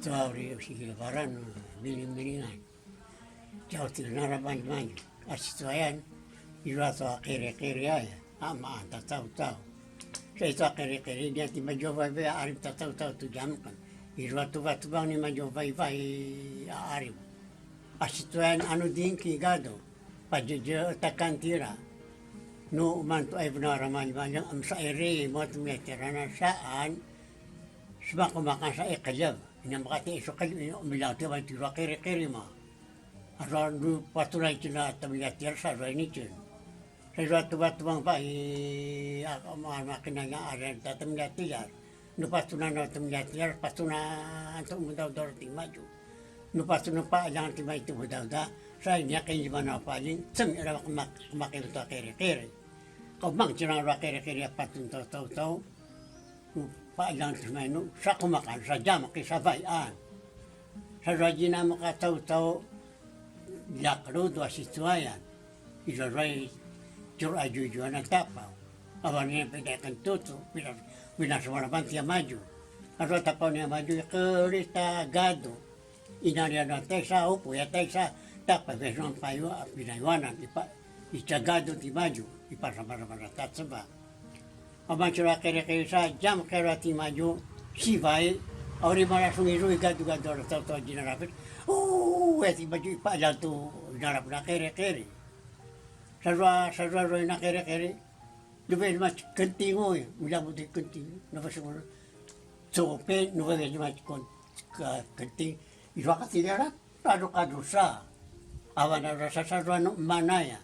Situari usikilabaran biling-bilingan. Jauh tirnara maju-maju. Asituayan irato kiri-kiri aja. Ama anta tahu-tahu. Saya itu kiri-kiri dia tiba jawab arif tahu-tahu tu jamkan. Irato batu-bang ni maju vai-vai arif. Asituayan anu dingki gado. Pajeje takan tira. No mantu ay benar maju-maju am sairi mo tumitirana saan. Sebab makan saya kejab. Ini makati esok kali umilah tu bantu kiri-kiri mah. Aron du paturai cina tamilatir sa ini cun. Saya tu batu bang pai aku makinanya ada tamilatir. Nu patunan tamilatir patunan untuk mudah dorti maju. Nu patunan pa jangan tiba itu mudah. Saya ni akan gimana paling sem era makin tu kiri-kiri. Kau bang cina kiri-kiri patun tahu. Pak jangan cuma itu, saya makan saja makan sabaian. Saya rajin makan tahu lakru dua situayan. Itu rai curah jujuan tapau. Awalnya pedakan tutu, bila semua bantu maju. Kalau tapau ni maju kereta gado. Inari ada tesa upu ya tesa tapau besok payu binaiwanan ipa gado di maju ipa sama-sama tak sebab. Abang curah kira-kira sa jam kerati maju sivai ori mara sungi-sungi gadu-gadu orang tahu-tahu jinarapit eti maju ipa jatuh jinarap na kira-kira sarwa roi na kira-kira lebih macam kenting oi mula putih kenting napa semua cope napa macam kenting iwa katidara kadu sa awan rasa sarwa mana ya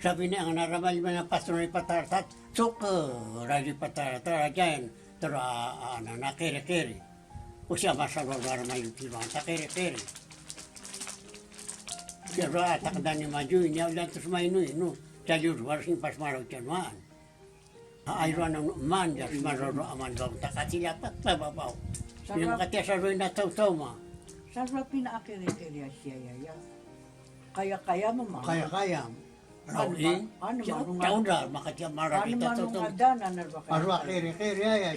sabi ni ang naramal man pasunay patartat suka raji patartat ajan tera na kiri-kiri usia masalah naramal itu bang kiri-kiri kira tak dani maju ini udah terus main nu jalur harus pas marau januan ayuan man jas marau aman bang tak kasih apa bau yang kata saroi na tahu mah saroi pina kiri-kiri ya kaya mama kaya Rawi, jauh dah makanya marah kita tu. Arwah kiri-kiri ya.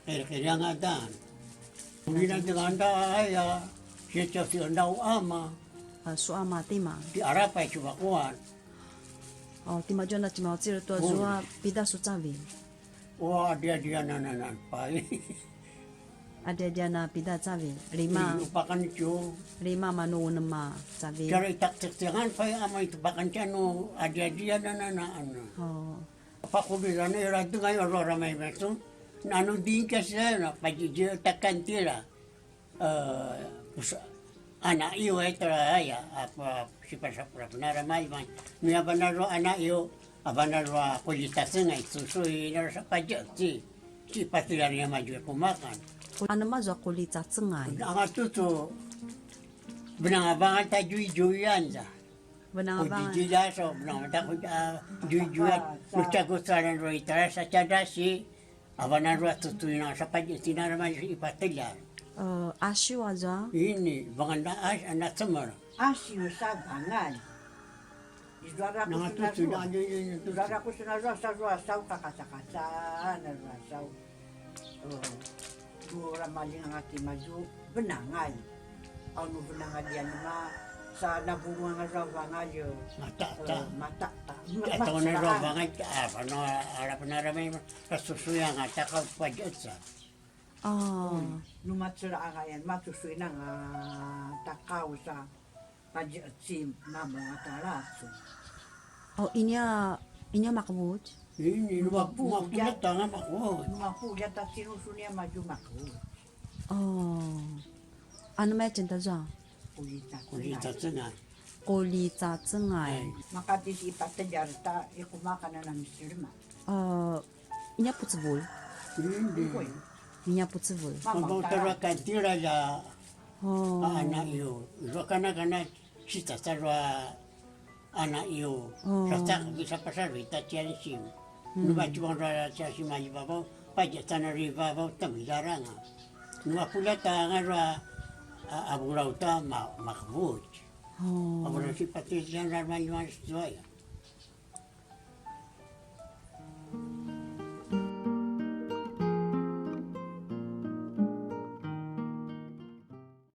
Kiri-kiri yang ada. Kemudian dengan anda ya, sejauh si anda ama. Suama tima. Di Arab ay cuba kuat. Oh, tima jona tima ciri tua zua pida sucavi. Wah dia nanan pai. Ada na pida cavi. 5. Upakan itu. 5 manu nama cavi. Cara tak pai ama itu pakan cano ada dia nanan. Oh. Apa aku bilang ni ratu ngayon ramai macam. Nanu dingkas na pagi dia takkan tira. Anak iyo itu ya apa si pasapra benar ramai man. Niya benar anak iyo benar kulitas ngai susui nara pagi si patilari maju kumakan. Ano mazo kulit sa tsengay? Ang atuto, benang-abangan ta juy-juyan sa. Benang-abangan? Kujijila so, benang-abangan ta juy-juyan. Nagsagusaran ro itara sa tiyadasi, abanan ro tutuin ang sa tinaraman sa ipatilyar. Asyo aja? Ini, bangan na anak semar. Asyo sa bangan. Idara ko sinarwa sa rasaw kakasa-kasa, narasaw. Dua maling ang ating maju benangan. Ano benangan yan na sa nabunga nga rawangan yun. Mata. Ito na rawangan, ano, harap na ramay kasusuya nga, takaw pa dyan sa. Numatsura nga yan, matusuy na nga takaw sa pajatsim na mga taraso. Oh, inya makabut? Ini lumapuyat nga makot. Lumapuyat at sinusunia maju makot. Oh. Ano may cinta dyan? Kulita tsengay. Kulita tsengay. Makadis ipatajar ta ikumakan na ng sirma. Inya putsibul? Hindi. Inya putsibul. Mabang tarakan tira ya anak iyo. Iro kana sita tarwa anak iyo. Rata bisa pasar vita tiyan sim. Numa cuma rara siya si Maji Babaw, pajak tanah ribabaw, tami larang. Numa pula tangan ra aburaw ta makabut. Aburaw si pati siya ramay man sa